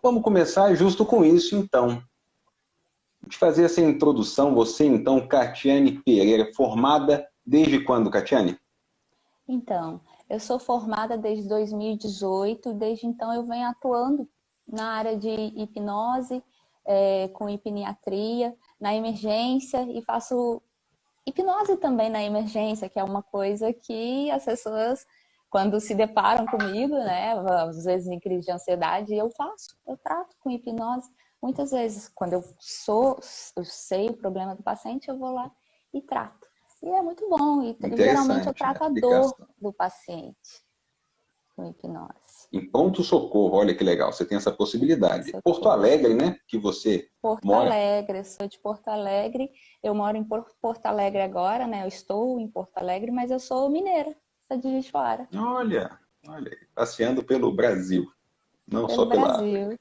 Vamos começar justo com isso, então. De fazer essa introdução, você, então, Catiane Pereira, formada desde quando, Catiane? Então, eu sou formada desde 2018, desde então eu venho atuando na área de hipnose, com hipniatria, na emergência, e faço hipnose também na emergência, que é uma coisa que as pessoas, quando se deparam comigo, né, às vezes em crise de ansiedade, eu trato com hipnose. Muitas vezes, quando eu sei o problema do paciente, eu vou lá e trato. E é muito bom, e geralmente eu Interessante, né? trato a dor do paciente com hipnose. Em pronto-socorro, olha que legal, você tem essa possibilidade. Porto Alegre, né, que você Porto mora? Alegre, eu sou de Porto Alegre, eu moro em Porto Alegre agora, né, eu estou em Porto Alegre, mas eu sou mineira, sou de Juiz de Fora. Olha, passeando pelo Brasil, não Pelo só pela África. Brasil.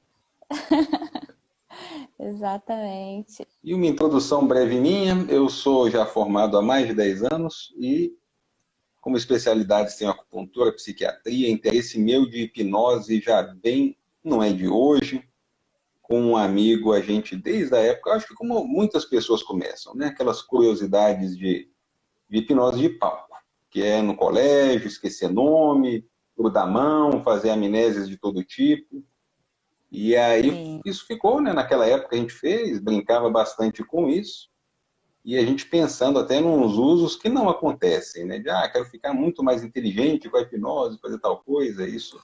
Exatamente. E uma introdução breve minha, eu sou já formado há mais de 10 anos e como especialidades tenho acupuntura, psiquiatria, interesse meu de hipnose já bem, não é de hoje, com um amigo, a gente desde a época, acho que como muitas pessoas começam, né? Aquelas curiosidades de hipnose de palco, que é no colégio, esquecer nome, grudar a mão, fazer amnésias de todo tipo. E aí Sim. isso ficou, né? Naquela época a gente fez, brincava bastante com isso, e a gente pensando até nos usos que não acontecem, né? De, quero ficar muito mais inteligente com a hipnose, fazer tal coisa, isso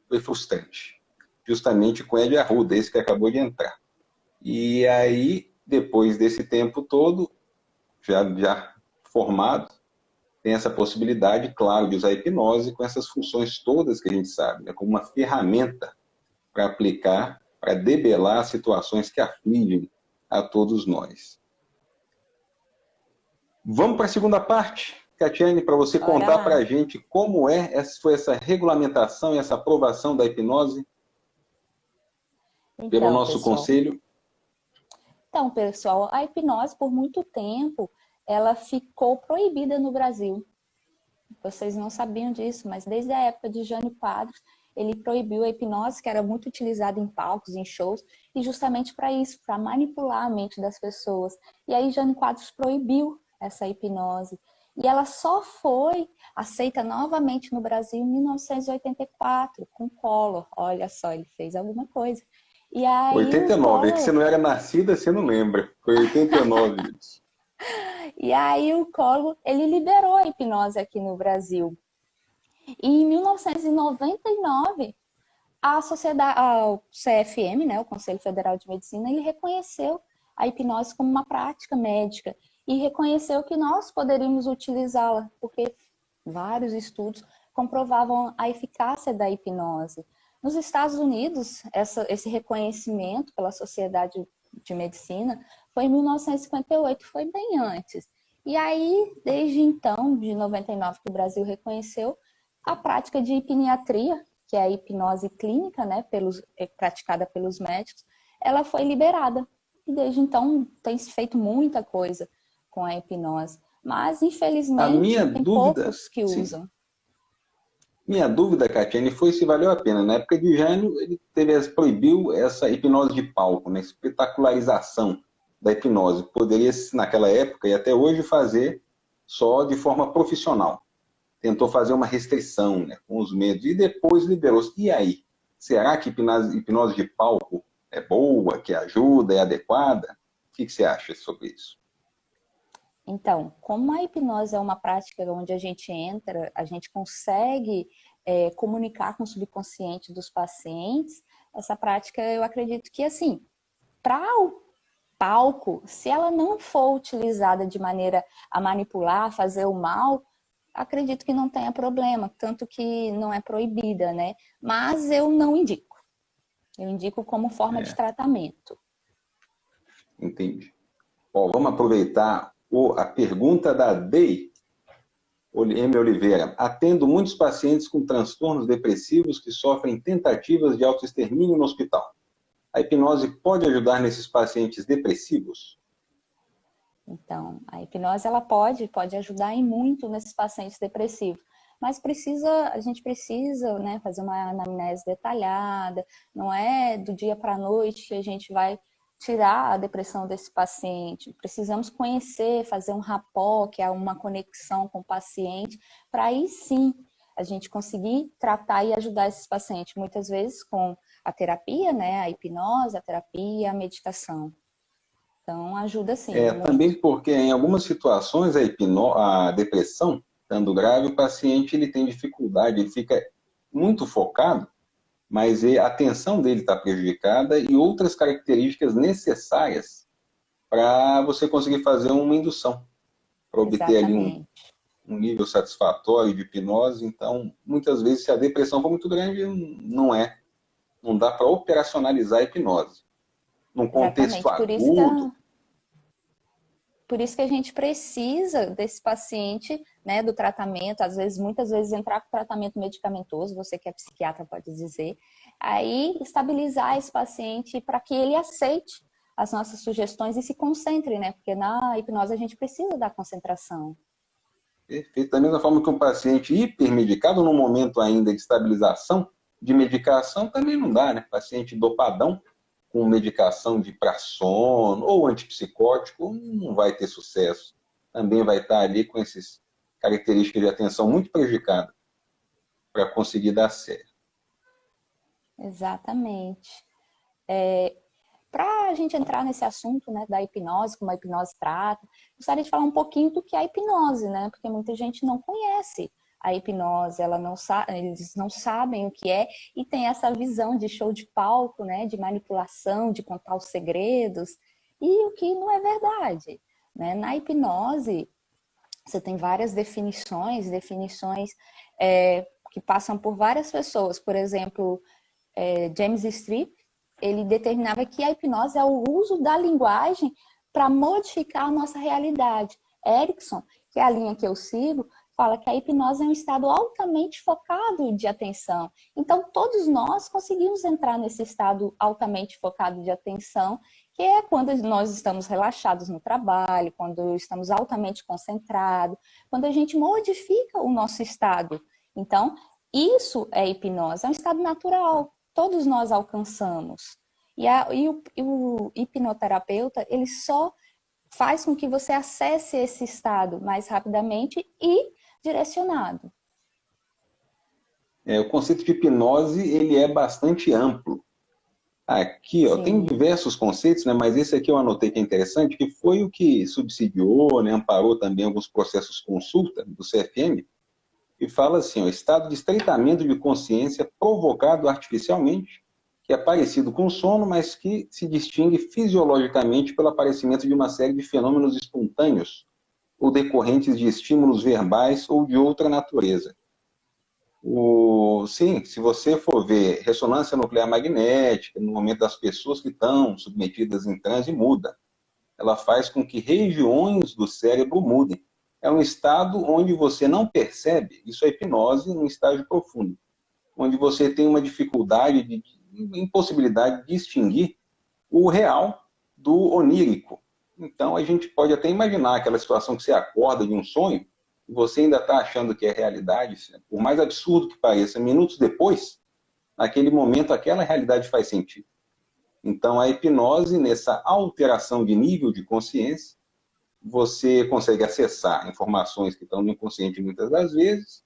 foi frustrante. Justamente com Ed Arruda, esse que acabou de entrar. E aí, depois desse tempo todo, já formado, tem essa possibilidade, claro, de usar a hipnose com essas funções todas que a gente sabe, né? Como uma ferramenta para aplicar, para debelar situações que afligem a todos nós. Vamos para a segunda parte, Catiane, para você contar para a gente como foi essa regulamentação e essa aprovação da hipnose pelo nosso conselho. Então, pessoal, a hipnose, por muito tempo, ela ficou proibida no Brasil. Vocês não sabiam disso, mas desde a época de Jânio Quadros, ele proibiu a hipnose, que era muito utilizada em palcos, em shows, e justamente para isso, para manipular a mente das pessoas. E aí Jânio Quadros proibiu essa hipnose. E ela só foi aceita novamente no Brasil em 1984, com Collor. Olha só, ele fez alguma coisa. E aí 89, é que você não era nascida, você não lembra. Foi 89 isso. E aí o Collor, ele liberou a hipnose aqui no Brasil. E em 1999, o CFM, né, o Conselho Federal de Medicina, ele reconheceu a hipnose como uma prática médica e reconheceu que nós poderíamos utilizá-la, porque vários estudos comprovavam a eficácia da hipnose. Nos Estados Unidos, esse reconhecimento pela Sociedade de Medicina foi em 1958, foi bem antes. E aí, desde então, de 99, que o Brasil reconheceu, a prática de hipniatria, que é a hipnose clínica, né, praticada pelos médicos, ela foi liberada. E desde então tem se feito muita coisa com a hipnose. Mas, infelizmente, tem poucos que usam. Minha dúvida, Catiane, foi se valeu a pena. Na época de Jânio, ele proibiu essa hipnose de palco, né, espetacularização da hipnose. Poderia, naquela época e até hoje, fazer só de forma profissional. Tentou fazer uma restrição, né, com os medos, e depois liberou-se. E aí? Será que hipnose de palco é boa, que ajuda, é adequada? O que você acha sobre isso? Então, como a hipnose é uma prática onde a gente entra, a gente consegue comunicar com o subconsciente dos pacientes, essa prática eu acredito que, assim, para o palco, se ela não for utilizada de maneira a manipular, fazer o mal, acredito que não tenha problema, tanto que não é proibida, né? Mas eu não indico. Eu indico como forma de tratamento. Entendi. Bom, vamos aproveitar a pergunta da Dei M. Oliveira. Atendo muitos pacientes com transtornos depressivos que sofrem tentativas de autoextermínio no hospital. A hipnose pode ajudar nesses pacientes depressivos? Então, a hipnose ela pode ajudar em muito nesses pacientes depressivos. mas a gente precisa, né, fazer uma anamnese detalhada, não é do dia para a noite que a gente vai tirar a depressão desse paciente. Precisamos conhecer, fazer um rapport, que é uma conexão com o paciente, para aí sim a gente conseguir tratar e ajudar esses pacientes, muitas vezes com a terapia, né, a hipnose, a terapia, a meditação. Então, ajuda sim, Também muito. porque em algumas situações a depressão, estando grave, o paciente ele tem dificuldade, ele fica muito focado, mas a atenção dele está prejudicada e outras características necessárias para você conseguir fazer uma indução, para obter ali Exatamente. um nível satisfatório de hipnose. Então, muitas vezes, se a depressão for muito grande, não dá para operacionalizar a hipnose. Num contexto Exatamente. agudo, Por isso que a gente precisa desse paciente, né, do tratamento, muitas vezes entrar com tratamento medicamentoso, você que é psiquiatra pode dizer, aí estabilizar esse paciente para que ele aceite as nossas sugestões e se concentre, né, porque na hipnose a gente precisa da concentração. perfeito. Da mesma forma que um paciente hipermedicado, no momento ainda de estabilização de medicação, também não dá, né? Paciente dopadão, com medicação de para sono ou antipsicótico, não vai ter sucesso. Também vai estar ali com essas características de atenção muito prejudicadas para conseguir dar certo. Exatamente. Para a gente entrar nesse assunto, né, da hipnose, como a hipnose trata, gostaria de falar um pouquinho do que é a hipnose, né? Porque muita gente não conhece a hipnose, eles não sabem o que é e tem essa visão de show de palco, né, de manipulação, de contar os segredos, e o que não é verdade, né? Na hipnose, você tem várias definições que passam por várias pessoas. Por exemplo, James Strip, ele determinava que a hipnose é o uso da linguagem para modificar a nossa realidade. Erickson, que é a linha que eu sigo, fala que a hipnose é um estado altamente focado de atenção. Então, todos nós conseguimos entrar nesse estado altamente focado de atenção, que é quando nós estamos relaxados no trabalho, quando estamos altamente concentrados, quando a gente modifica o nosso estado. Então, isso é hipnose, é um estado natural, todos nós alcançamos. O hipnoterapeuta, ele só faz com que você acesse esse estado mais rapidamente e direcionado. O conceito de hipnose ele é bastante amplo. Aqui, ó, tem Sim. diversos conceitos, né, mas esse aqui eu anotei que é interessante, que foi o que subsidiou, né, amparou também alguns processos consulta do CFM, e fala assim, ó, estado de estreitamento de consciência provocado artificialmente, que é parecido com o sono, mas que se distingue fisiologicamente pelo aparecimento de uma série de fenômenos espontâneos ou decorrentes de estímulos verbais ou de outra natureza. Sim, se você for ver ressonância nuclear magnética, no momento das pessoas que estão submetidas em transe, muda. Ela faz com que regiões do cérebro mudem. É um estado onde você não percebe, isso é hipnose num estágio profundo, onde você tem uma dificuldade, impossibilidade de distinguir o real do onírico. Então, a gente pode até imaginar aquela situação que você acorda de um sonho, e você ainda está achando que é realidade, por mais absurdo que pareça, minutos depois, naquele momento, aquela realidade faz sentido. Então, a hipnose, nessa alteração de nível de consciência, você consegue acessar informações que estão no inconsciente muitas das vezes,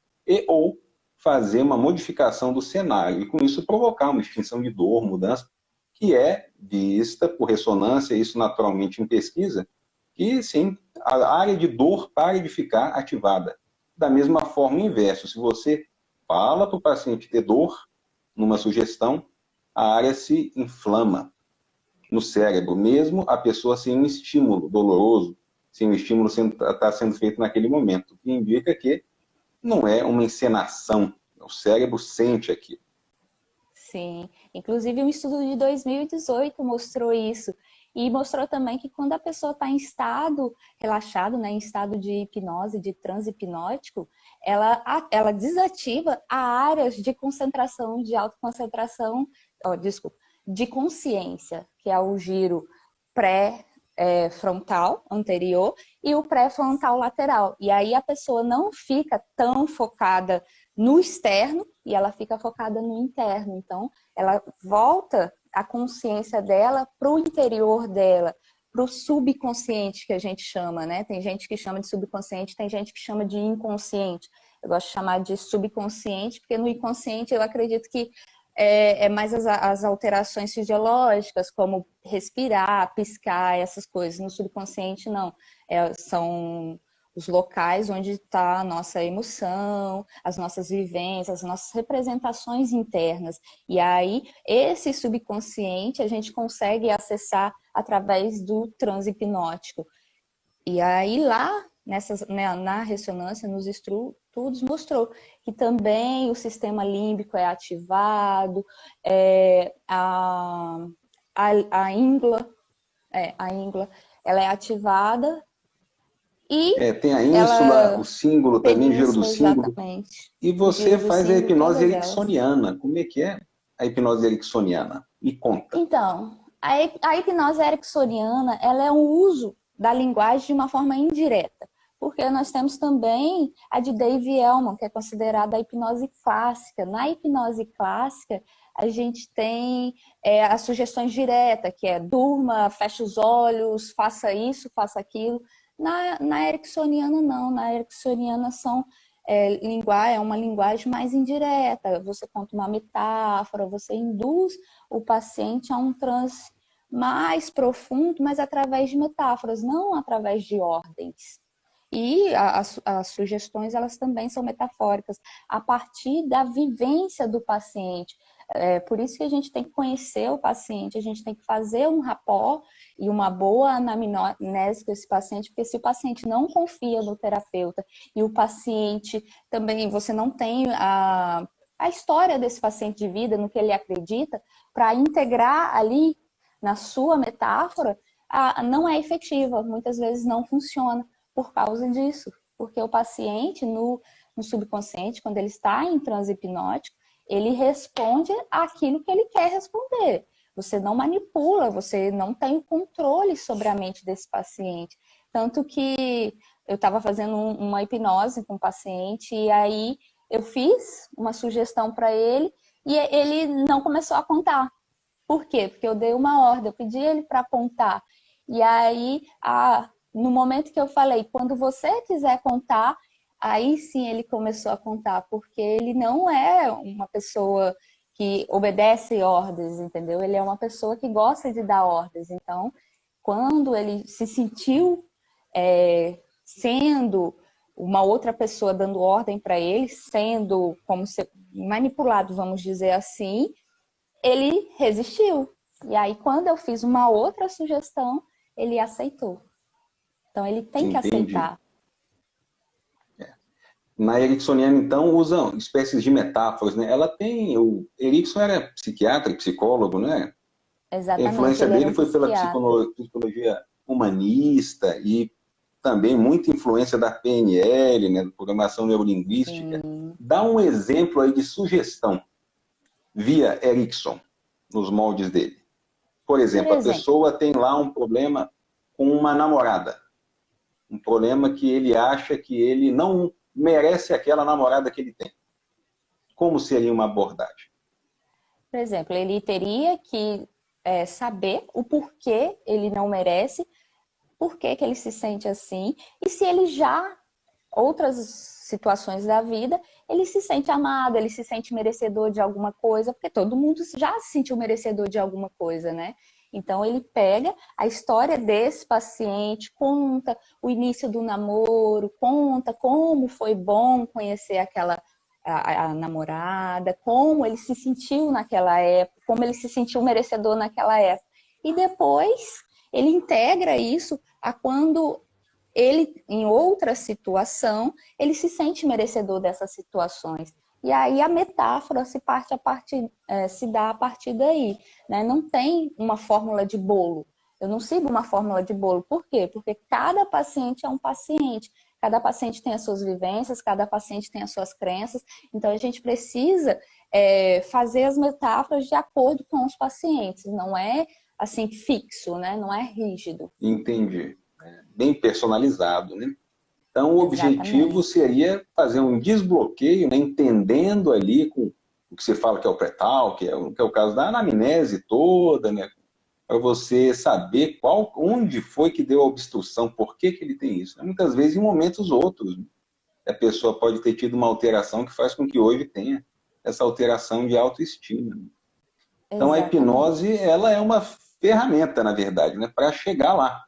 ou fazer uma modificação do cenário, e com isso provocar uma extinção de dor, mudança, que é vista por ressonância, isso naturalmente em pesquisa, que sim, a área de dor para de ficar ativada. Da mesma forma, o inverso, se você fala para o paciente ter dor numa sugestão, a área se inflama no cérebro, mesmo a pessoa sem um estímulo doloroso, sem um estímulo está sendo feito naquele momento, o que indica que não é uma encenação, o cérebro sente aquilo. Sim, inclusive um estudo de 2018 mostrou isso, e mostrou também que quando a pessoa está em estado relaxado, né, em estado de hipnose, de transe hipnótico, ela desativa a áreas de concentração, de autoconcentração, de consciência, que é o giro frontal, anterior, e o pré-frontal lateral. E aí a pessoa não fica tão focada no externo e ela fica focada no interno. Então, ela volta a consciência dela para o interior dela, para o subconsciente que a gente chama, né? Tem gente que chama de subconsciente, tem gente que chama de inconsciente. Eu gosto de chamar de subconsciente, porque no inconsciente eu acredito que é mais as alterações fisiológicas, como respirar, piscar, essas coisas. No subconsciente, não. São os locais onde está a nossa emoção, as nossas vivências, as nossas representações internas. E aí, esse subconsciente a gente consegue acessar através do transe hipnótico. E aí, lá, na ressonância, nos estudos, mostrou que também o sistema límbico é ativado, a íngula, ela é ativada e tem a ínsula, o símbolo também, o giro do símbolo. Exatamente. E você faz a hipnose ericksoniana. ericksoniana. Como é que é a hipnose ericksoniana? Me conta. Então, a hipnose ericksoniana, ela é um uso da linguagem de uma forma indireta, porque nós temos também a de Dave Elman, que é considerada a hipnose clássica. Na hipnose clássica, a gente tem as sugestões diretas, que é durma, feche os olhos, faça isso, faça aquilo. Na ericksoniana, não. Na ericksoniana é uma linguagem mais indireta. Você conta uma metáfora, você induz o paciente a um transe mais profundo, mas através de metáforas, não através de ordens. E as sugestões, elas também são metafóricas, a partir da vivência do paciente. Por isso que a gente tem que conhecer o paciente, a gente tem que fazer um rapport e uma boa anamnese com esse paciente, porque se o paciente não confia no terapeuta e o paciente também, você não tem a história desse paciente de vida, no que ele acredita, para integrar ali na sua metáfora, não é efetiva, muitas vezes não funciona por causa disso, porque o paciente no subconsciente, quando ele está em transe hipnótico, ele responde aquilo que ele quer responder. Você não manipula, você não tem o controle sobre a mente desse paciente. Tanto que eu estava fazendo uma hipnose com o paciente e aí eu fiz uma sugestão para ele e ele não começou a contar. Por quê? Porque eu dei uma ordem, eu pedi ele para contar. E aí, no momento que eu falei, quando você quiser contar, aí sim ele começou a contar, porque ele não é uma pessoa que obedece ordens, entendeu? Ele é uma pessoa que gosta de dar ordens. Então, quando ele se sentiu sendo uma outra pessoa dando ordem para ele, sendo como se manipulado, vamos dizer assim, ele resistiu. E aí, quando eu fiz uma outra sugestão, ele aceitou. Então, ele tem que aceitar. Na ericksoniana, então, usam espécies de metáforas, né? Ela tem... O Erickson era psiquiatra e psicólogo, né? Exatamente. A influência dele foi pela psicologia humanista e também muita influência da PNL, né? Programação Neurolinguística. Dá um exemplo aí de sugestão via Erickson, nos moldes dele. Por exemplo, a pessoa tem lá um problema com uma namorada. Um problema que ele acha que ele não merece aquela namorada que ele tem. Como seria uma abordagem? Por exemplo, ele teria que saber o porquê ele não merece, por que ele se sente assim, e se ele já, outras situações da vida, ele se sente amado, ele se sente merecedor de alguma coisa, porque todo mundo já se sentiu merecedor de alguma coisa, né? Então, ele pega a história desse paciente, conta o início do namoro, conta como foi bom conhecer a namorada, como ele se sentiu naquela época, como ele se sentiu merecedor naquela época. E depois, ele integra isso a quando ele, em outra situação, ele se sente merecedor dessas situações. E aí a metáfora se dá a partir daí, né? Não tem uma fórmula de bolo. Eu não sigo uma fórmula de bolo. Por quê? Porque cada paciente é um paciente. Cada paciente tem as suas vivências, cada paciente tem as suas crenças. Então, a gente precisa fazer as metáforas de acordo com os pacientes, não é assim fixo, né? Não é rígido. Entendi. Bem personalizado, né? Então, o objetivo Exatamente. seria fazer um desbloqueio, né? Entendendo ali com o que você fala que é o pré-tal, que é o caso da anamnese toda, né? Para você saber onde foi que deu a obstrução, por que ele tem isso. Né? Muitas vezes em momentos outros, né? A pessoa pode ter tido uma alteração que faz com que hoje tenha essa alteração de autoestima. Né? Então, a hipnose, Exatamente. ela é uma ferramenta, na verdade, né? Para chegar lá.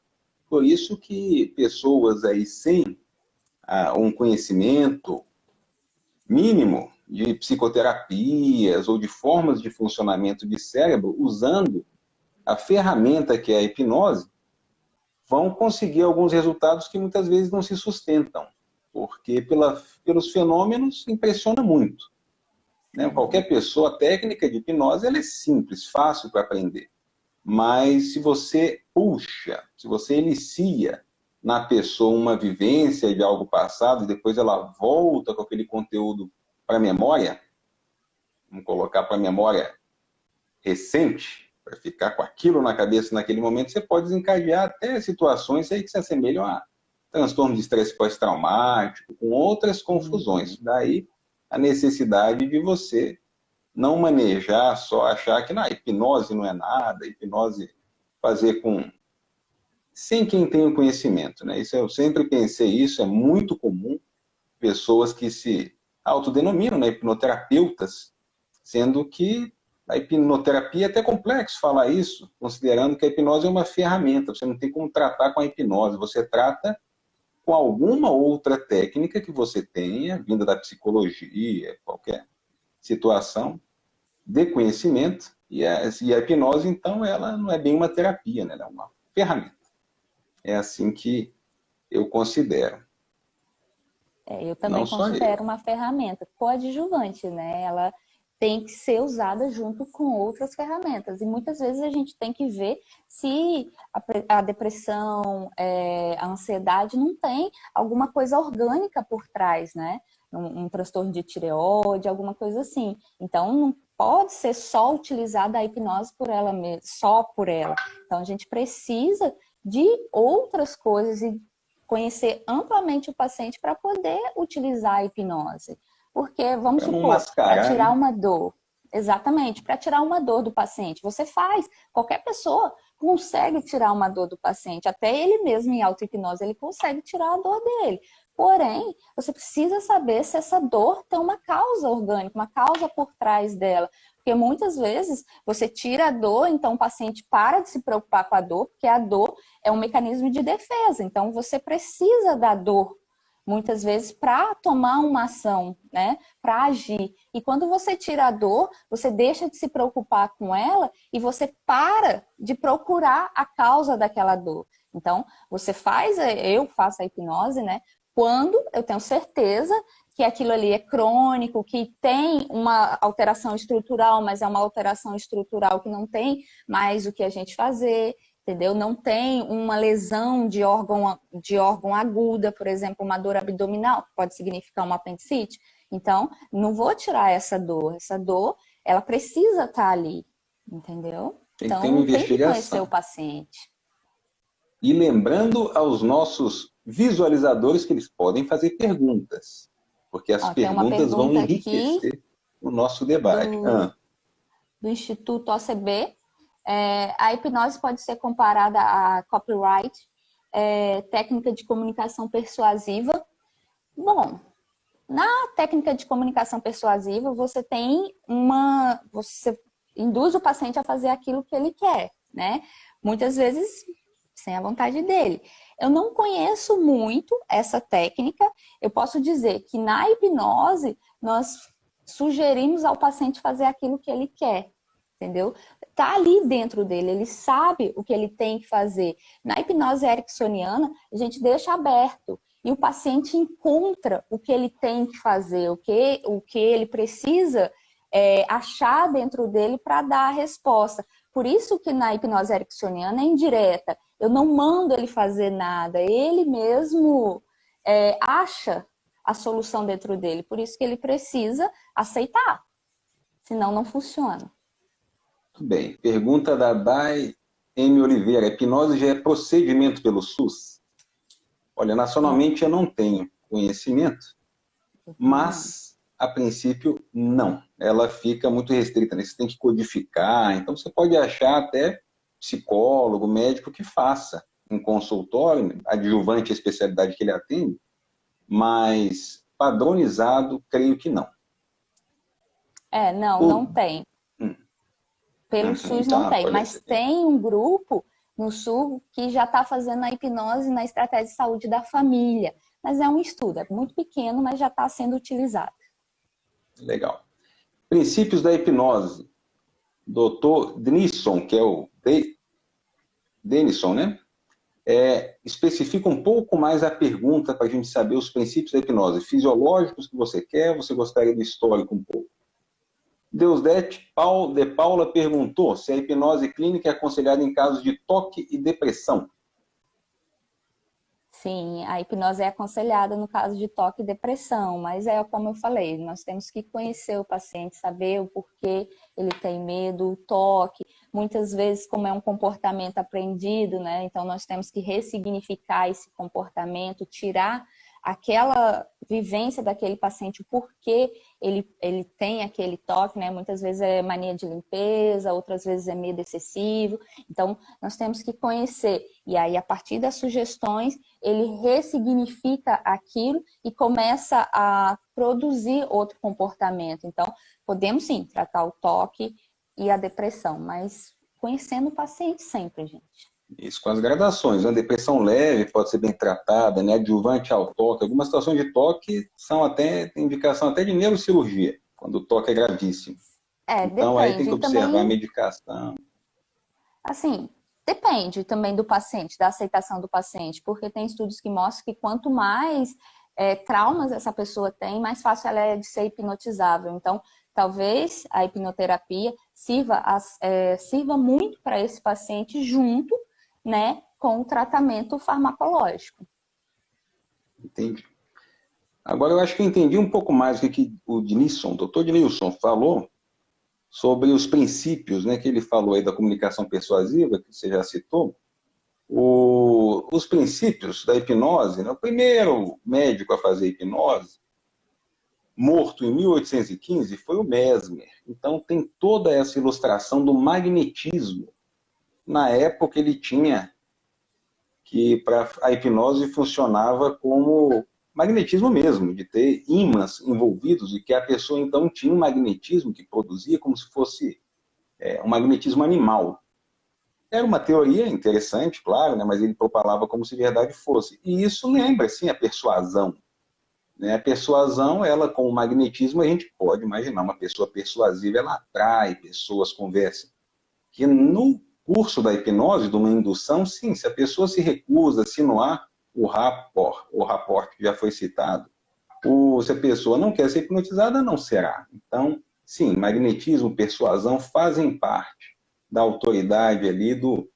Por isso que pessoas aí sem um conhecimento mínimo de psicoterapias ou de formas de funcionamento de cérebro, usando a ferramenta que é a hipnose, vão conseguir alguns resultados que muitas vezes não se sustentam, porque pelos fenômenos impressiona muito. Né? Qualquer pessoa, a técnica de hipnose ela é simples, fácil para aprender. Mas se você puxa, se você inicia na pessoa uma vivência de algo passado e depois ela volta com aquele conteúdo para a memória, vamos colocar para a memória recente, para ficar com aquilo na cabeça naquele momento, você pode desencadear até situações aí que se assemelham a transtorno de estresse pós-traumático, com outras confusões. Daí a necessidade de você não manejar, só achar que hipnose não é nada, hipnose fazer sem quem tem o conhecimento. Né? Isso, eu sempre pensei isso, é muito comum, pessoas que se autodenominam, né, hipnoterapeutas, sendo que a hipnoterapia é até complexo falar isso, considerando que a hipnose é uma ferramenta, você não tem como tratar com a hipnose, você trata com alguma outra técnica que você tenha, vinda da psicologia, qualquer situação, de conhecimento, e a hipnose, então, ela não é bem uma terapia, né? Ela é uma ferramenta. É assim que eu considero. Eu também Não só eu. considero uma ferramenta coadjuvante, né? Ela tem que ser usada junto com outras ferramentas. E muitas vezes a gente tem que ver se a depressão, a ansiedade não tem alguma coisa orgânica por trás, né? Um transtorno de tireoide, alguma coisa assim. Então, não pode ser só utilizada a hipnose por ela mesma, só por ela. Então, a gente precisa de outras coisas e conhecer amplamente o paciente para poder utilizar a hipnose. Porque, vamos Para não supor, para mascarar, tirar né? uma dor, exatamente, para tirar uma dor do paciente, você faz, qualquer pessoa consegue tirar uma dor do paciente, até ele mesmo em auto-hipnose, ele consegue tirar a dor dele. Porém, você precisa saber se essa dor tem uma causa orgânica, uma causa por trás dela. Porque muitas vezes você tira a dor, então o paciente para de se preocupar com a dor, porque a dor é um mecanismo de defesa. Então você precisa da dor, muitas vezes, para tomar uma ação, né? Para agir. E quando você tira a dor, você deixa de se preocupar com ela e você para de procurar a causa daquela dor. Então, eu faço a hipnose, né? Quando eu tenho certeza que aquilo ali é crônico, que tem uma alteração estrutural, mas é uma alteração estrutural que não tem mais o que a gente fazer, entendeu? Não tem uma lesão de órgão aguda, por exemplo, uma dor abdominal, que pode significar uma apendicite. Então, não vou tirar essa dor. Essa dor, ela precisa estar ali, entendeu? Tem que ter uma Então, tem que conhecer o investigação. paciente. E lembrando aos nossos visualizadores que eles podem fazer perguntas, porque as Tem uma perguntas vão pergunta aqui enriquecer o nosso debate. do Instituto OCB. A hipnose pode ser comparada a copyright, técnica de comunicação persuasiva. Bom, na técnica de comunicação persuasiva, você induz o paciente a fazer aquilo que ele quer, né? Muitas vezes sem a vontade dele. Eu não conheço muito essa técnica. Eu posso dizer que na hipnose nós sugerimos ao paciente fazer aquilo que ele quer, entendeu? Tá ali dentro dele, ele sabe o que ele tem que fazer. Na hipnose ericksoniana, a gente deixa aberto e o paciente encontra o que ele tem que fazer, o que ele precisa achar dentro dele para dar a resposta. Por isso que na hipnose ericksoniana é indireta. Eu não mando ele fazer nada, ele mesmo acha a solução dentro dele. Por isso que ele precisa aceitar. senão não funciona. Tudo bem. Pergunta da Dai M. Oliveira. A hipnose já é procedimento pelo SUS? Olha, nacionalmente eu não tenho conhecimento, mas, a princípio, não. Ela fica muito restrita, né? Você tem que codificar, então você pode achar até psicólogo, médico que faça um consultório, adjuvante à especialidade que ele atende, mas padronizado, creio que não. Não tem. Pelo SUS não tem, mas tem um grupo no Sul que já está fazendo a hipnose na estratégia de saúde da família. Mas é um estudo, é muito pequeno, mas já está sendo utilizado. Legal. Princípios da hipnose. Dr. Denison, que é o Denison, né? Especifica um pouco mais a pergunta para a gente saber os princípios da hipnose fisiológicos que você quer, você gostaria do histórico um pouco. Deusdete de Paula perguntou se a hipnose clínica é aconselhada em casos de toque e depressão. Sim, a hipnose é aconselhada no caso de toque e depressão, mas como eu falei, nós temos que conhecer o paciente, saber o porquê ele tem medo, o toque. Muitas vezes, como é um comportamento aprendido, né? Então nós temos que ressignificar esse comportamento, tirar aquela vivência daquele paciente, o porquê ele tem aquele toque, né? Muitas vezes é mania de limpeza, outras vezes é medo excessivo. Então, nós temos que conhecer. E aí, a partir das sugestões, ele ressignifica aquilo e começa a produzir outro comportamento. Então, podemos sim tratar o toque e a depressão, mas conhecendo o paciente sempre, gente. Isso, com as gradações. A depressão leve pode ser bem tratada, né? Adjuvante ao toque. Algumas situações de toque tem indicação até de neurocirurgia, quando o toque é gravíssimo. Então, depende. aí tem que observar também, a medicação. Assim, depende também do paciente, da aceitação do paciente, porque tem estudos que mostram que quanto mais traumas essa pessoa tem, mais fácil ela é de ser hipnotizável. Então, talvez a hipnoterapia sirva muito para esse paciente junto, né, com o tratamento farmacológico. Entendi. Agora, eu acho que eu entendi um pouco mais o que o Dr. Denilson falou sobre os princípios, né, que ele falou aí da comunicação persuasiva, que você já citou. Os princípios da hipnose, né, o primeiro médico a fazer hipnose, morto em 1815, foi o Mesmer. Então, tem toda essa ilustração do magnetismo. Na época, ele tinha que a hipnose funcionava como magnetismo mesmo, de ter ímãs envolvidos e que a pessoa, então, tinha um magnetismo que produzia como se fosse um magnetismo animal. Era uma teoria interessante, claro, né, mas ele propalava como se verdade fosse. E isso lembra, sim, a persuasão. Né? A persuasão, ela com o magnetismo, a gente pode imaginar uma pessoa persuasiva, ela atrai pessoas, conversa. Que no curso da hipnose, de uma indução, sim, se a pessoa se recusa, se não há o rapport que já foi citado, se a pessoa não quer ser hipnotizada, não será. Então, sim, magnetismo, persuasão fazem parte da autoridade ali do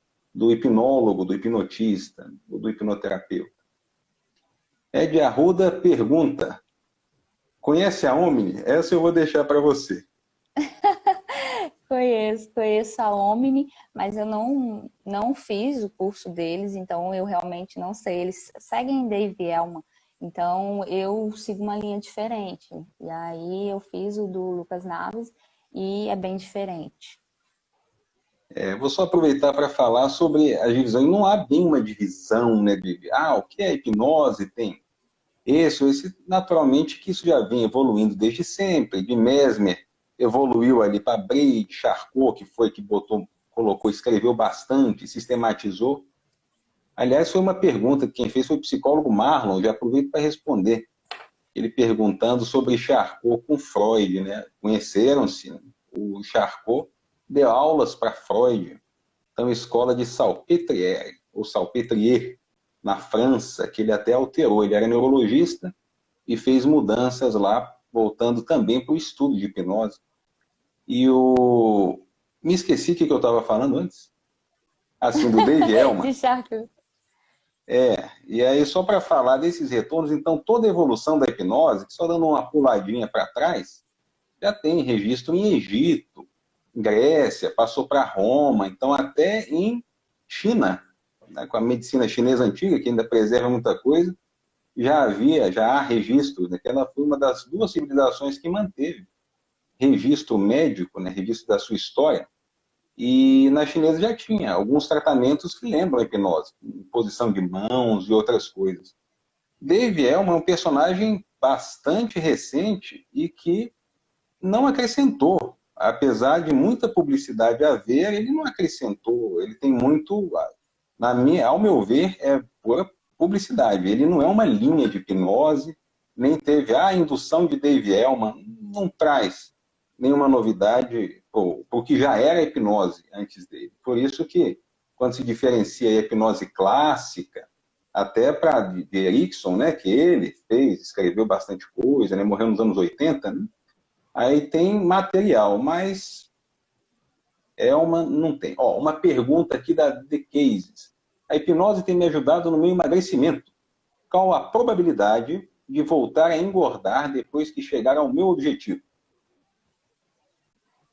hipnólogo, do hipnotista, do hipnoterapeuta. Ed Arruda pergunta, conhece a Omni? Essa eu vou deixar para você. Conheço a Omni, mas eu não fiz o curso deles, então eu realmente não sei. Eles seguem Dave Elman, então eu sigo uma linha diferente. E aí eu fiz o do Lucas Naves e é bem diferente. Vou só aproveitar para falar sobre a divisão. E não há bem uma divisão, né, o que é hipnose? Tem esse, naturalmente que isso já vem evoluindo desde sempre, de Mesmer, evoluiu ali para Braid, Charcot, que foi que escreveu bastante, sistematizou. Aliás, foi uma pergunta que quem fez foi o psicólogo Marlon, já aproveito para responder. Ele perguntando sobre Charcot com Freud, né? Conheceram-se, né? O Charcot deu aulas para Freud, então escola de Salpêtrière, ou Salpêtrière, na França, que ele até alterou. Ele era neurologista e fez mudanças lá, voltando também para o estudo de hipnose. E me esqueci o que eu estava falando antes. Assim, do Dave Elman. De Charcot. E aí só para falar desses retornos, então toda a evolução da hipnose, só dando uma puladinha para trás, já tem registro em Egito, Grécia, passou para Roma, então até em China, né, com a medicina chinesa antiga, que ainda preserva muita coisa, já há registros, né, que ela foi uma das duas civilizações que manteve registro médico, né, registro da sua história, e na chinesa já tinha alguns tratamentos que lembram a hipnose, posição de mãos e outras coisas. Dave Elman é um personagem bastante recente e que não acrescentou. Apesar de muita publicidade haver, ele não acrescentou. Ele tem muito, ao meu ver, é pura publicidade. Ele não é uma linha de hipnose, nem teve a indução de Dave Elman, não traz nenhuma novidade, porque já era hipnose antes dele. Por isso que, quando se diferencia a hipnose clássica, até para de Erickson, né, que ele fez, escreveu bastante coisa, né, morreu nos anos 80, né? Aí tem material, mas não tem. Ó, uma pergunta aqui da The Cases. A hipnose tem me ajudado no meu emagrecimento. Qual a probabilidade de voltar a engordar depois que chegar ao meu objetivo?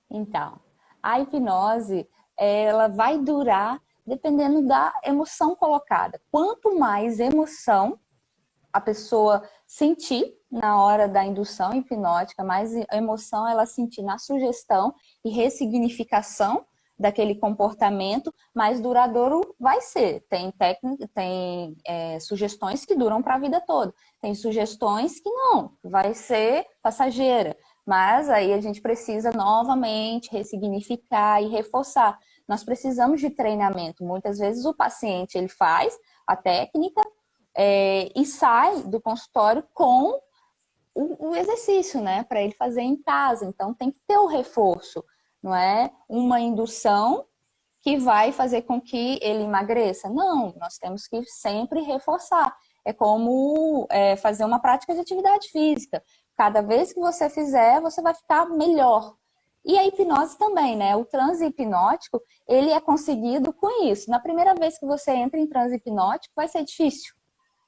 Então, a hipnose, ela vai durar dependendo da emoção colocada. Quanto mais emoção a pessoa sentir na hora da indução hipnótica, mais emoção ela sentir na sugestão e ressignificação daquele comportamento, mais duradouro vai ser. Tem sugestões que duram para a vida toda. Tem sugestões que não, vai ser passageira. Mas aí a gente precisa novamente ressignificar e reforçar. Nós precisamos de treinamento. Muitas vezes o paciente ele faz a técnica e sai do consultório com o exercício, né? Para ele fazer em casa. Então tem que ter o reforço, não é uma indução que vai fazer com que ele emagreça. Não, nós temos que sempre reforçar. É como fazer uma prática de atividade física. Cada vez que você fizer, você vai ficar melhor. E a hipnose também, né? O transe hipnótico, ele é conseguido com isso. Na primeira vez que você entra em transe hipnótico, vai ser difícil.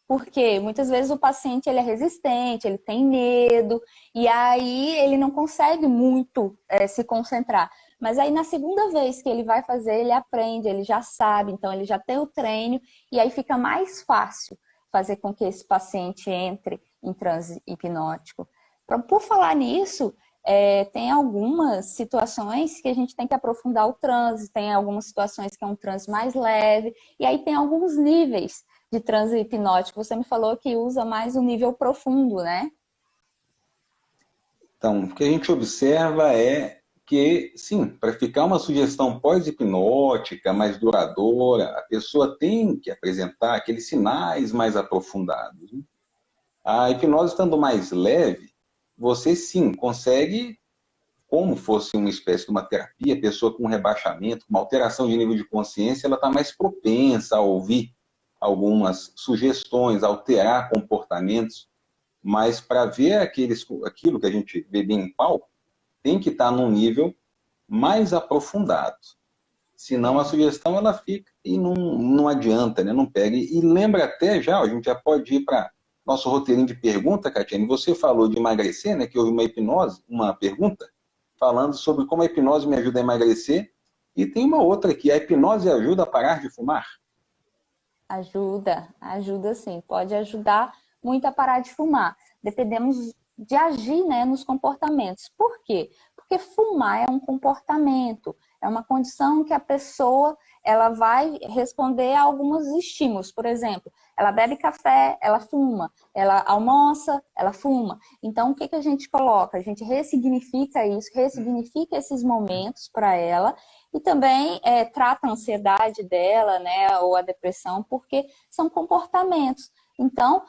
Porque muitas vezes o paciente ele é resistente, ele tem medo, e aí ele não consegue muito se concentrar. Mas aí na segunda vez que ele vai fazer, ele aprende, ele já sabe, então ele já tem o treino, e aí fica mais fácil fazer com que esse paciente entre em transe hipnótico. Por falar nisso, tem algumas situações que a gente tem que aprofundar o transe, tem algumas situações que é um transe mais leve, e aí tem alguns níveis de transe hipnótico. Você me falou que usa mais o nível profundo, né? Então, o que a gente observa é que, sim, para ficar uma sugestão pós-hipnótica, mais duradoura, a pessoa tem que apresentar aqueles sinais mais aprofundados, né? A hipnose estando mais leve, você sim consegue, como fosse uma espécie de uma terapia, a pessoa com rebaixamento, com uma alteração de nível de consciência, ela está mais propensa a ouvir algumas sugestões, alterar comportamentos, mas para ver aquilo que a gente vê bem em palco, tem que estar num nível mais aprofundado. Senão a sugestão ela fica e não adianta, né? Não pega. E lembra até já, a gente já pode ir para nosso roteirinho de pergunta, Catiane. Você falou de emagrecer, né? Que houve uma pergunta, falando sobre como a hipnose me ajuda a emagrecer. E tem uma outra aqui, a hipnose ajuda a parar de fumar? Ajuda sim, pode ajudar muito a parar de fumar. Dependemos de agir, né, nos comportamentos. Por quê? Porque fumar é um comportamento, é uma condição que a pessoa ela vai responder a alguns estímulos. Por exemplo, ela bebe café, ela fuma, ela almoça, ela fuma. Então, o que a gente coloca? A gente ressignifica isso, ressignifica esses momentos para ela e também trata a ansiedade dela, né, ou a depressão, porque são comportamentos. Então,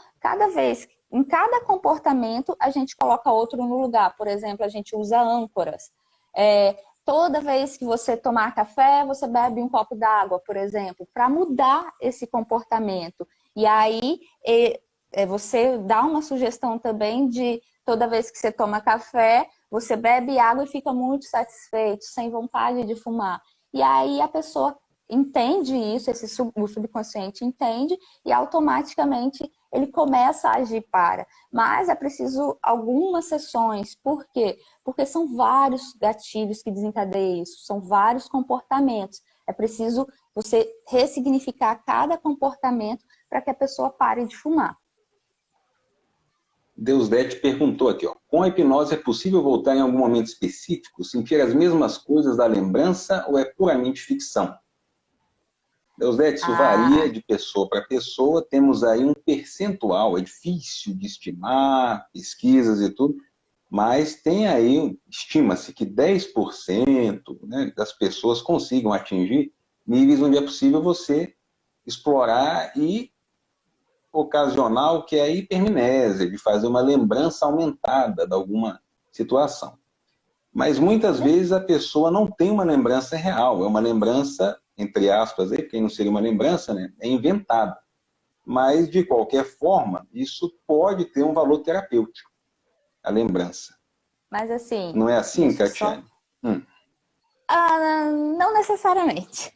em cada comportamento, a gente coloca outro no lugar. Por exemplo, a gente usa âncoras. Toda vez que você tomar café, você bebe um copo d'água, por exemplo, para mudar esse comportamento. E aí, você dá uma sugestão também de toda vez que você toma café, você bebe água e fica muito satisfeito, sem vontade de fumar. E aí a pessoa entende isso, o subconsciente entende e automaticamente ele começa a agir para. Mas é preciso algumas sessões. Por quê? Porque são vários gatilhos que desencadeiam isso, são vários comportamentos. É preciso você ressignificar cada comportamento para que a pessoa pare de fumar. Deusdete perguntou aqui, ó, com a hipnose é possível voltar em algum momento específico, sentir as mesmas coisas da lembrança ou é puramente ficção? Deusdete, isso varia de pessoa para pessoa, temos aí um percentual, é difícil de estimar, pesquisas e tudo, mas tem aí, estima-se que 10%, né, das pessoas consigam atingir níveis onde é possível você explorar e ocasionar o que é a hipermnésia, de fazer uma lembrança aumentada de alguma situação. Mas muitas vezes a pessoa não tem uma lembrança real, é uma lembrança, entre aspas, aí, porque não seria uma lembrança, né? É inventada. Mas, de qualquer forma, isso pode ter um valor terapêutico, a lembrança. Mas assim... Não é assim, Catiane? Não necessariamente.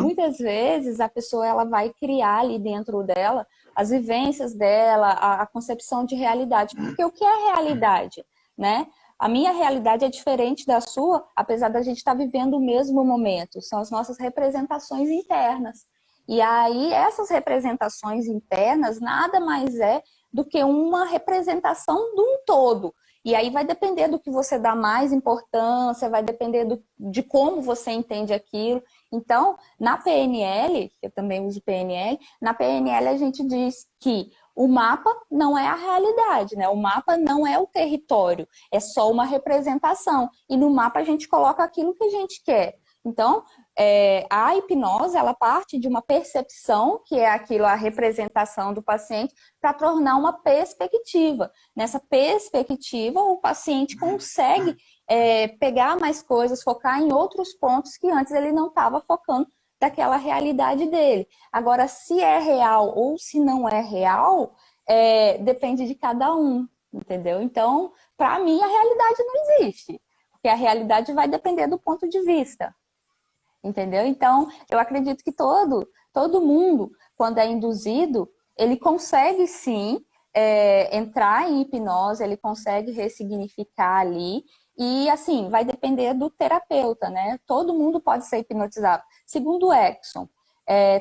Muitas vezes a pessoa ela vai criar ali dentro dela as vivências dela, a concepção de realidade. Porque o que é realidade, né? A minha realidade é diferente da sua, apesar da gente estar vivendo o mesmo momento. São as nossas representações internas. E aí, essas representações internas nada mais é do que uma representação de um todo. E aí vai depender do que você dá mais importância, vai depender de como você entende aquilo. Então, na PNL, eu também uso PNL, na PNL a gente diz que o mapa não é a realidade, né? O mapa não é o território, é só uma representação. E no mapa a gente coloca aquilo que a gente quer. Então, a hipnose, ela parte de uma percepção, que é aquilo, a representação do paciente, para tornar uma perspectiva. Nessa perspectiva, o paciente consegue pegar mais coisas, focar em outros pontos que antes ele não estava focando daquela realidade dele. Agora, se é real ou se não é real, depende de cada um, entendeu? Então, para mim, a realidade não existe, porque a realidade vai depender do ponto de vista. Entendeu? Então, eu acredito que todo mundo, quando é induzido, ele consegue sim entrar em hipnose, ele consegue ressignificar ali, e assim, vai depender do terapeuta, né? Todo mundo pode ser hipnotizado. Segundo o Erickson,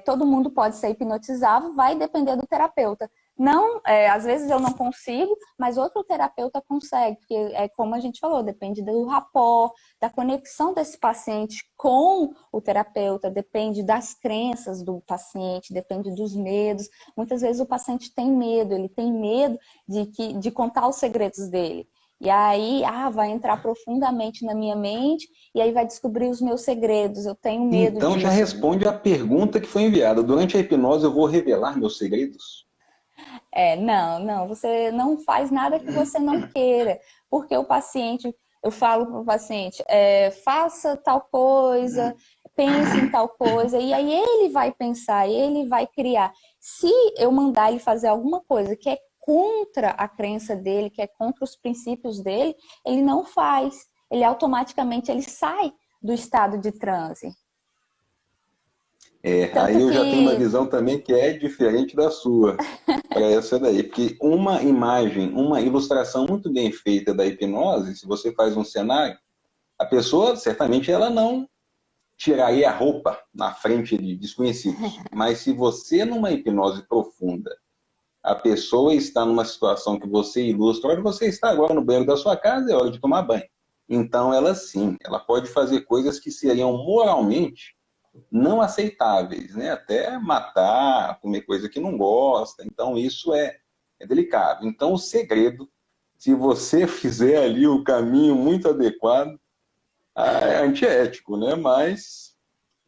todo mundo pode ser hipnotizado, vai depender do terapeuta. Não, às vezes eu não consigo, mas outro terapeuta consegue, porque é como a gente falou, depende do rapport, da conexão desse paciente com o terapeuta, depende das crenças do paciente, depende dos medos. Muitas vezes o paciente tem medo, ele tem medo de contar os segredos dele. E aí, vai entrar profundamente na minha mente e aí vai descobrir os meus segredos. Eu tenho medo disso. Então já responde a pergunta que foi enviada. Durante a hipnose eu vou revelar meus segredos? Não, você não faz nada que você não queira, porque o paciente, eu falo para o paciente, faça tal coisa, pense em tal coisa, e aí ele vai pensar, ele vai criar. Se eu mandar ele fazer alguma coisa que é contra a crença dele, que é contra os princípios dele, ele não faz, ele automaticamente ele sai do estado de transe. Aí eu já tenho uma visão também que é diferente da sua, para essa daí. Porque uma imagem, uma ilustração muito bem feita da hipnose, se você faz um cenário, a pessoa, certamente, ela não tiraria a roupa na frente de desconhecidos. Mas se você, numa hipnose profunda, a pessoa está numa situação que você ilustra, olha, você está agora no banheiro da sua casa, é hora de tomar banho. Então, ela sim, ela pode fazer coisas que seriam moralmente não aceitáveis, né? Até matar, comer coisa que não gosta. Então, isso é delicado. Então, o segredo, se você fizer ali o caminho muito adequado, é antiético, né? Mas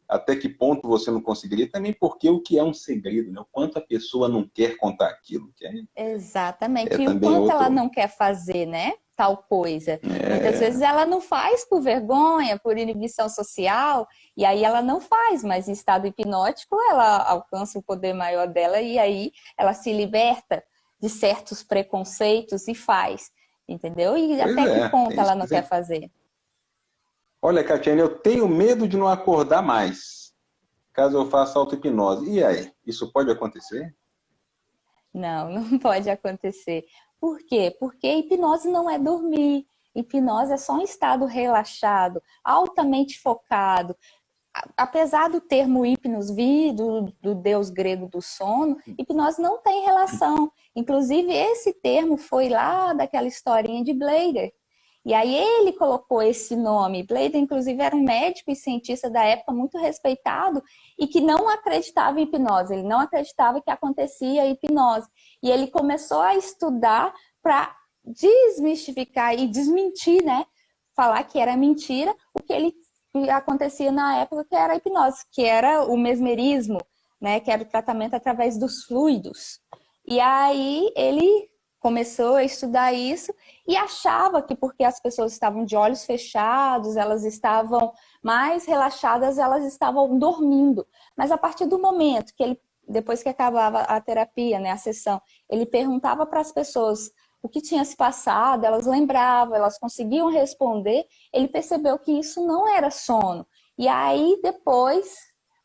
até que ponto você não conseguiria? Também porque o que é um segredo, né? O quanto a pessoa não quer contar aquilo. Exatamente. E o quanto ela não quer fazer, né? Tal coisa. Muitas vezes ela não faz por vergonha, por inibição social, e aí ela não faz, mas em estado hipnótico ela alcança o poder maior dela e aí ela se liberta de certos preconceitos e faz, entendeu? E até que ponto ela não quer fazer? Olha, Catiane, eu tenho medo de não acordar mais, caso eu faça auto-hipnose. E aí, isso pode acontecer? Não, não pode acontecer. Por quê? Porque hipnose não é dormir. Hipnose é só um estado relaxado, altamente focado. Apesar do termo hipnos vir do deus grego do sono, hipnose não tem relação. Inclusive, esse termo foi lá daquela historinha de Blader. E aí ele colocou esse nome. Blader, inclusive, era um médico e cientista da época muito respeitado e que não acreditava em hipnose. Ele não acreditava que acontecia hipnose. E ele começou a estudar para desmistificar e desmentir, né? Falar que era mentira o que acontecia na época, que era a hipnose, que era o mesmerismo, né? Que era o tratamento através dos fluidos. E aí ele começou a estudar isso e achava que porque as pessoas estavam de olhos fechados, elas estavam mais relaxadas, elas estavam dormindo. Mas a partir do momento que ele, depois que acabava a terapia, né, a sessão, ele perguntava para as pessoas o que tinha se passado, elas lembravam, elas conseguiam responder, ele percebeu que isso não era sono. E aí depois,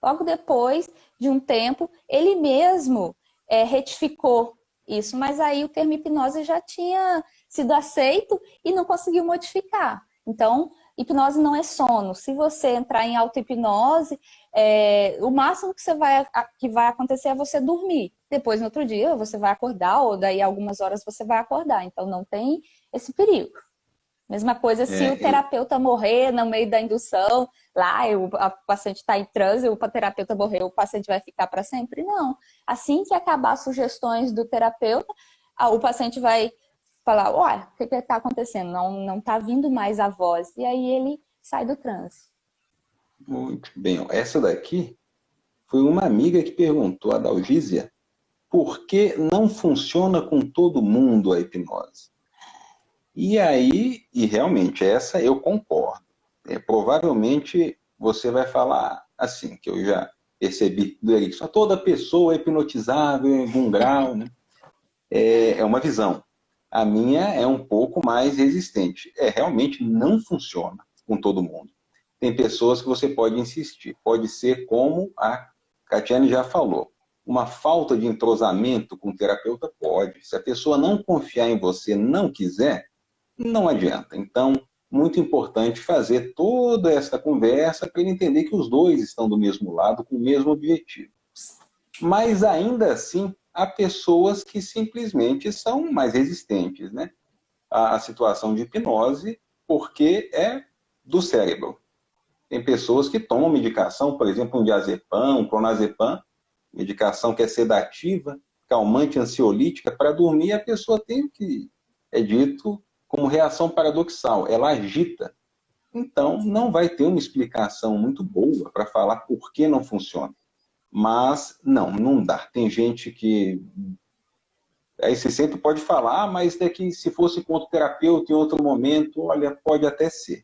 logo depois de um tempo, ele mesmo retificou isso, mas aí o termo hipnose já tinha sido aceito e não conseguiu modificar. Então, hipnose não é sono. Se você entrar em auto-hipnose, o máximo que vai acontecer é você dormir. Depois, no outro dia, você vai acordar, ou daí algumas horas você vai acordar. Então, não tem esse perigo. Mesma coisa se o terapeuta morrer no meio da indução, lá a paciente está em transe, o terapeuta morreu, o paciente vai ficar para sempre? Não. Assim que acabar as sugestões do terapeuta, o paciente vai falar, olha, o que está acontecendo? Não está vindo mais a voz. E aí ele sai do transe. Muito bem. Essa daqui foi uma amiga que perguntou, a Dalgísia, por que não funciona com todo mundo a hipnose? E aí, e realmente, essa eu concordo. Provavelmente você vai falar assim, que eu já percebi do Erickson, toda pessoa é hipnotizável em algum grau, né? É uma visão. A minha é um pouco mais resistente. Realmente não funciona com todo mundo. Tem pessoas que você pode insistir. Pode ser como a Catiane já falou. Uma falta de entrosamento com o terapeuta pode. Se a pessoa não confiar em você, não quiser, não adianta. Então, muito importante fazer toda essa conversa para ele entender que os dois estão do mesmo lado, com o mesmo objetivo. Mas, ainda assim, há pessoas que simplesmente são mais resistentes, né, à situação de hipnose, porque é do cérebro. Tem pessoas que tomam medicação, por exemplo, um diazepam, um clonazepam, medicação que é sedativa, calmante, ansiolítica, para dormir, a pessoa tem o que é dito como reação paradoxal, ela agita. Então, não vai ter uma explicação muito boa para falar por que não funciona. Mas, não dá. Tem gente que... Aí você sempre pode falar, mas daqui, se fosse com outro terapeuta em outro momento, olha, pode até ser.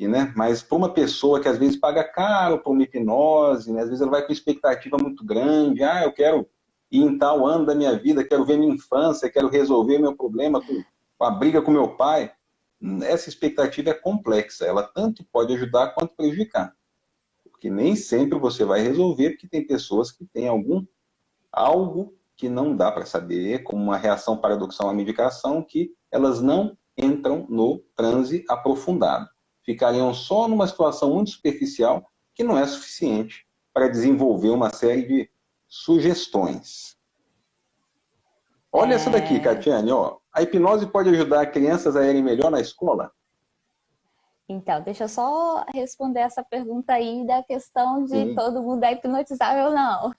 Né? Mas para uma pessoa que às vezes paga caro para uma hipnose, né? Às vezes ela vai com expectativa muito grande, eu quero ir em tal ano da minha vida, quero ver minha infância, quero resolver meu problema com a briga com meu pai. Essa expectativa é complexa, ela tanto pode ajudar quanto prejudicar. Porque nem sempre você vai resolver, porque tem pessoas que têm algo que não dá para saber, como uma reação paradoxal à medicação, que elas não entram no transe aprofundado. Ficariam só numa situação muito superficial, que não é suficiente para desenvolver uma série de sugestões. Olha essa daqui, Catiane, ó. A hipnose pode ajudar crianças a irem melhor na escola? Então, deixa eu só responder essa pergunta aí da questão de Sim. todo mundo é hipnotizável ou não.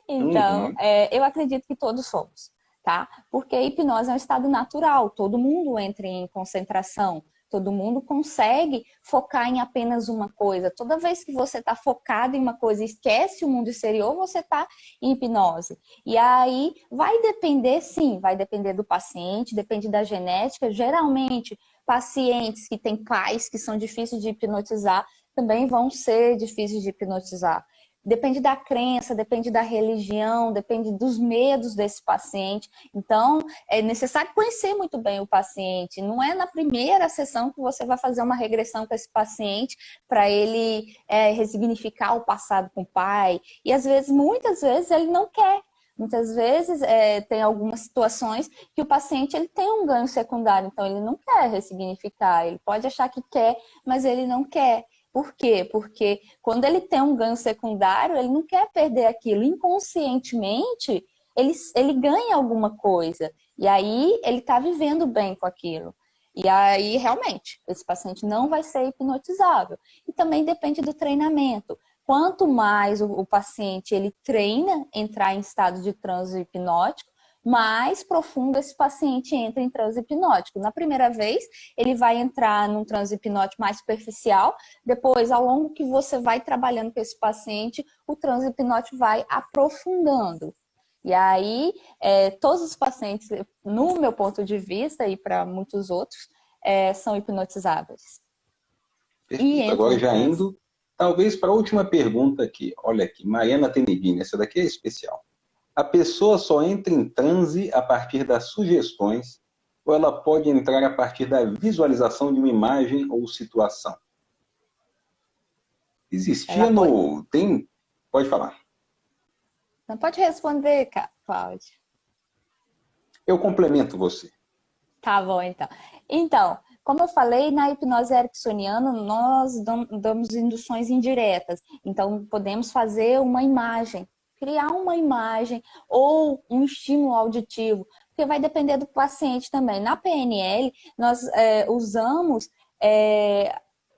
Então, eu acredito que todos somos, tá? Porque a hipnose é um estado natural, todo mundo entra em concentração, todo mundo consegue focar em apenas uma coisa. Toda vez que você está focado em uma coisa e esquece o mundo exterior, você está em hipnose. E aí vai depender, sim, vai depender do paciente, depende da genética. Geralmente, pacientes que têm pais que são difíceis de hipnotizar também vão ser difíceis de hipnotizar. depende da crença, depende da religião, depende dos medos desse paciente. Então, é necessário conhecer muito bem o paciente. Não é na primeira sessão que você vai fazer uma regressão com esse paciente para ele ressignificar o passado com o pai. E às vezes, muitas vezes, ele não quer. Muitas vezes tem algumas situações que o paciente ele tem um ganho secundário, então ele não quer ressignificar. Ele pode achar que quer, mas ele não quer. Por quê? Porque quando ele tem um ganho secundário, ele não quer perder aquilo. Inconscientemente, ele ganha alguma coisa. E aí, ele está vivendo bem com aquilo. E aí, realmente, esse paciente não vai ser hipnotizável. E também depende do treinamento. Quanto mais o paciente ele treina entrar em estado de transe hipnótico, mais profundo esse paciente entra em transe hipnótico. Na primeira vez, ele vai entrar num transe hipnótico mais superficial, depois, ao longo que você vai trabalhando com esse paciente, o transe hipnótico vai aprofundando. E aí, todos os pacientes, no meu ponto de vista e para muitos outros, são hipnotizáveis. Perfeito. Agora já indo, talvez para a última pergunta aqui. Olha aqui, Mariana Tenedini, essa daqui é especial. A pessoa só entra em transe a partir das sugestões ou ela pode entrar a partir da visualização de uma imagem ou situação? Existia no... Tem... Pode falar. Não pode responder, Cláudia. Eu complemento você. Tá bom, então. Então, como eu falei, na hipnose ericksoniana, nós damos induções indiretas. Então, podemos fazer uma imagem, criar uma imagem ou um estímulo auditivo, porque vai depender do paciente também. Na PNL, nós usamos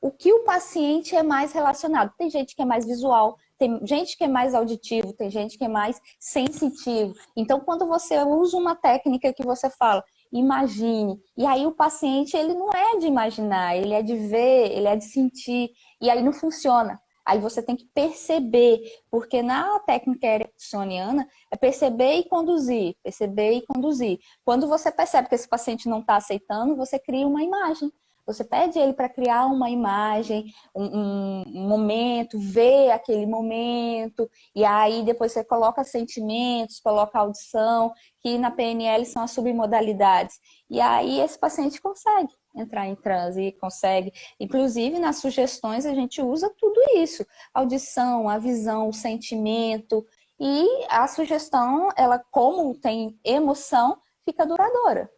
o que o paciente é mais relacionado. Tem gente que é mais visual, tem gente que é mais auditivo, tem gente que é mais sensitivo. Então, quando você usa uma técnica que você fala, imagine, e aí o paciente, ele não é de imaginar, ele é de ver, ele é de sentir, e aí não funciona. Aí você tem que perceber, porque na técnica ericksoniana é perceber e conduzir, perceber e conduzir. Quando você percebe que esse paciente não está aceitando, você cria uma imagem. Você pede ele para criar uma imagem, um momento, ver aquele momento, e aí depois você coloca sentimentos, coloca audição, que na PNL são as submodalidades. E aí esse paciente consegue entrar em transe, consegue. Inclusive, nas sugestões a gente usa tudo isso. Audição, a visão, o sentimento. E a sugestão, ela como tem emoção, fica duradoura.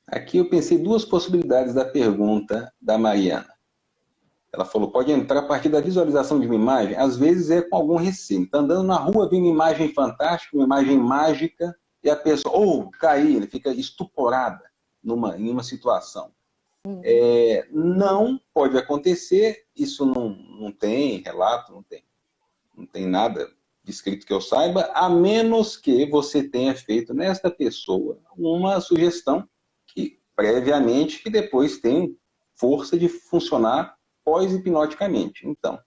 Aqui eu pensei duas possibilidades da pergunta da Mariana. Ela falou, pode entrar a partir da visualização de uma imagem? Às vezes é com algum receio. Está andando na rua, vê uma imagem fantástica, uma imagem mágica, e a pessoa, cair, ele fica estuporada em uma situação. Não pode acontecer, isso não tem relato, não tem nada descrito que eu saiba, a menos que você tenha feito nesta pessoa uma sugestão previamente, que depois tem força de funcionar pós-hipnoticamente. Então,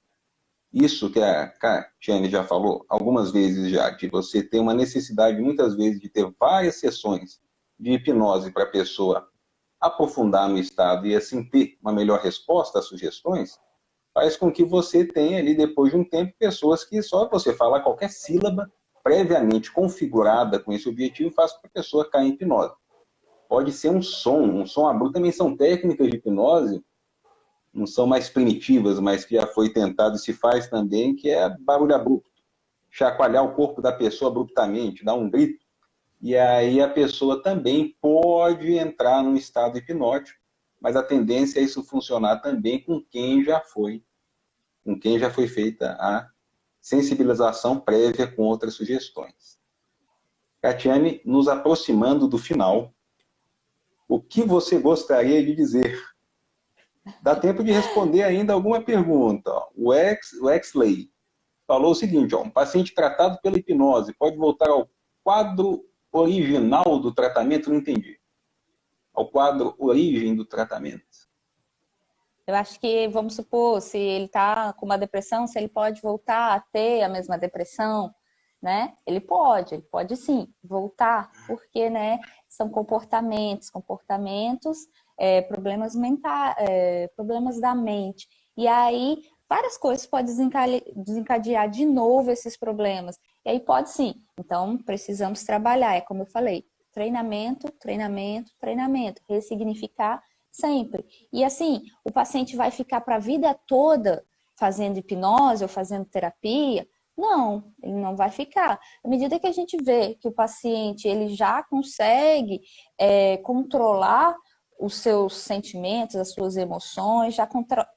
isso que a Tiane já falou algumas vezes já, de você ter uma necessidade, muitas vezes, de ter várias sessões de hipnose para a pessoa aprofundar no estado e assim ter uma melhor resposta às sugestões, faz com que você tenha ali, depois de um tempo, pessoas que só você falar qualquer sílaba previamente configurada com esse objetivo faz com que a pessoa caia em hipnose. Pode ser um som abrupto, também são técnicas de hipnose, não são mais primitivas, mas que já foi tentado e se faz também, que é barulho abrupto. Chacoalhar o corpo da pessoa abruptamente, dar um grito, e aí a pessoa também pode entrar num estado hipnótico, mas a tendência é isso funcionar também com quem já foi feita a sensibilização prévia com outras sugestões. Catiane, nos aproximando do final, o que você gostaria de dizer? Dá tempo de responder ainda alguma pergunta. O Exley falou o seguinte, um paciente tratado pela hipnose pode voltar ao quadro original do tratamento? Não entendi. Ao quadro origem do tratamento. Eu acho que, vamos supor, se ele está com uma depressão, se ele pode voltar a ter a mesma depressão, né? Ele pode sim voltar, porque, né, são comportamentos, problemas mentais, problemas da mente. E aí várias coisas podem desencadear de novo esses problemas. E aí pode sim. Então, precisamos trabalhar. É como eu falei, treinamento, treinamento, treinamento. Ressignificar sempre. E assim, o paciente vai ficar para a vida toda fazendo hipnose ou fazendo terapia? Não, ele não vai ficar. À medida que a gente vê que o paciente ele já consegue controlar os seus sentimentos, as suas emoções, já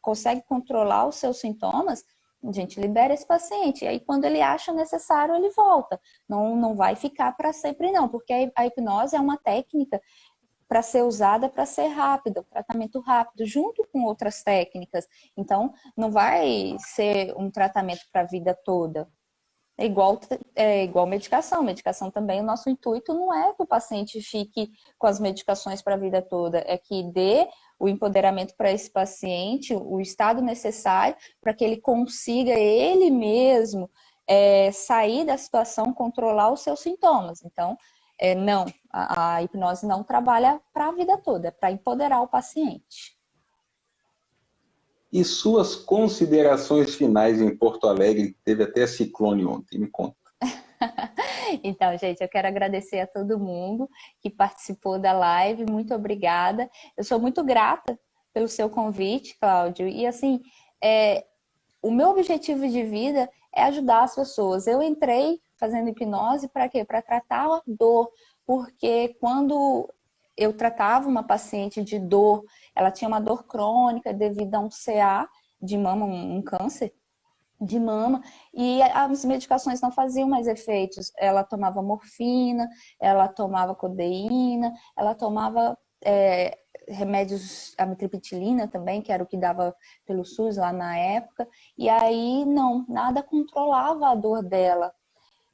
consegue controlar os seus sintomas, a gente libera esse paciente. E aí, quando ele acha necessário, ele volta. Não vai ficar para sempre, não, porque a hipnose é uma técnica para ser usada para ser rápida, tratamento rápido, junto com outras técnicas. Então, não vai ser um tratamento para a vida toda. É igual medicação. Medicação também, o nosso intuito não é que o paciente fique com as medicações para a vida toda, é que dê o empoderamento para esse paciente, o estado necessário para que ele consiga ele mesmo sair da situação, controlar os seus sintomas. Então, não, a hipnose não trabalha para a vida toda, é para empoderar o paciente. E suas considerações finais em Porto Alegre, teve até ciclone ontem, me conta. Então, gente, eu quero agradecer a todo mundo que participou da live, muito obrigada. Eu sou muito grata pelo seu convite, Cláudio, e assim, o meu objetivo de vida é ajudar as pessoas. Eu entrei fazendo hipnose para quê? Para tratar a dor, porque quando eu tratava uma paciente de dor, ela tinha uma dor crônica devido a um CA de mama, um câncer de mama, e as medicações não faziam mais efeitos. Ela tomava morfina, ela tomava codeína, ela tomava remédios, amitriptilina também, que era o que dava pelo SUS lá na época, e aí não, nada controlava a dor dela.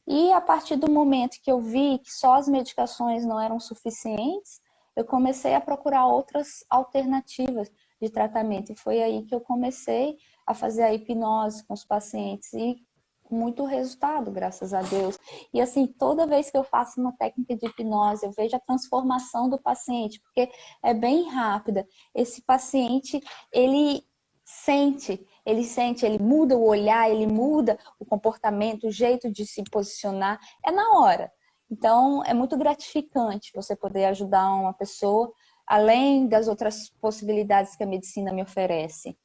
E a partir do momento que eu vi que só as medicações não eram suficientes, eu comecei a procurar outras alternativas de tratamento. E foi aí que eu comecei a fazer a hipnose com os pacientes e com muito resultado, graças a Deus. E assim, toda vez que eu faço uma técnica de hipnose, eu vejo a transformação do paciente, porque é bem rápida. Esse paciente, ele sente, ele muda o olhar, ele muda o comportamento, o jeito de se posicionar, é na hora. Então, é muito gratificante você poder ajudar uma pessoa, além das outras possibilidades que a medicina me oferece.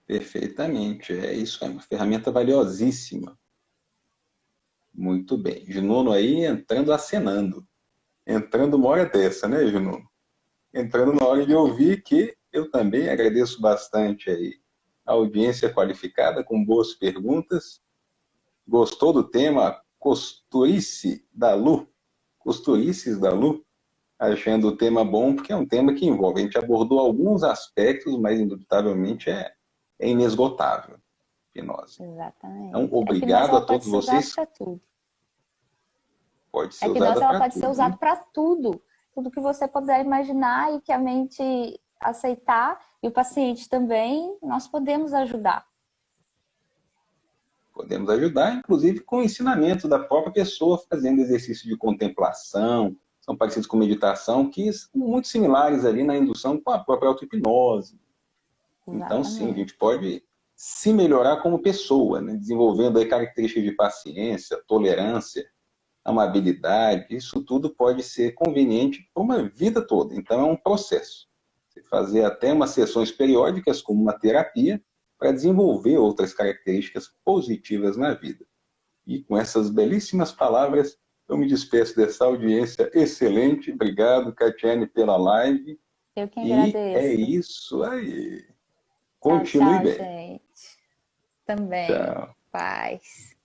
Perfeitamente, é isso, é uma ferramenta valiosíssima. Muito bem. Junono aí entrando, acenando. Entrando uma hora dessa, né, Junono? Entrando na hora de ouvir, que eu também agradeço bastante aí a audiência qualificada, com boas perguntas. Gostou do tema Costurice da Lu? Costurices da Lu? Achando o tema bom, porque é um tema que envolve. A gente abordou alguns aspectos, mas indubitavelmente é inesgotável. Hipnose. Exatamente. Então, obrigado a todos vocês. Pode ser usada para tudo. A hipnose pode ser usada para tudo. Tudo que você puder imaginar e que a mente aceitar, e o paciente também, nós podemos ajudar. Podemos ajudar, inclusive, com o ensinamento da própria pessoa, fazendo exercício de contemplação, são parecidos com meditação, que são muito similares ali na indução com a própria auto-hipnose. Então, sim, a gente pode se melhorar como pessoa, né? Desenvolvendo aí características de paciência, tolerância, amabilidade, isso tudo pode ser conveniente para uma vida toda. Então, é um processo. Você fazer até umas sessões periódicas, como uma terapia, para desenvolver outras características positivas na vida. E com essas belíssimas palavras, eu me despeço dessa audiência excelente. Obrigado, Catiane, pela live. Eu que agradeço. E é isso aí. Continue tchau, bem. Gente. Também. Tchau. Paz.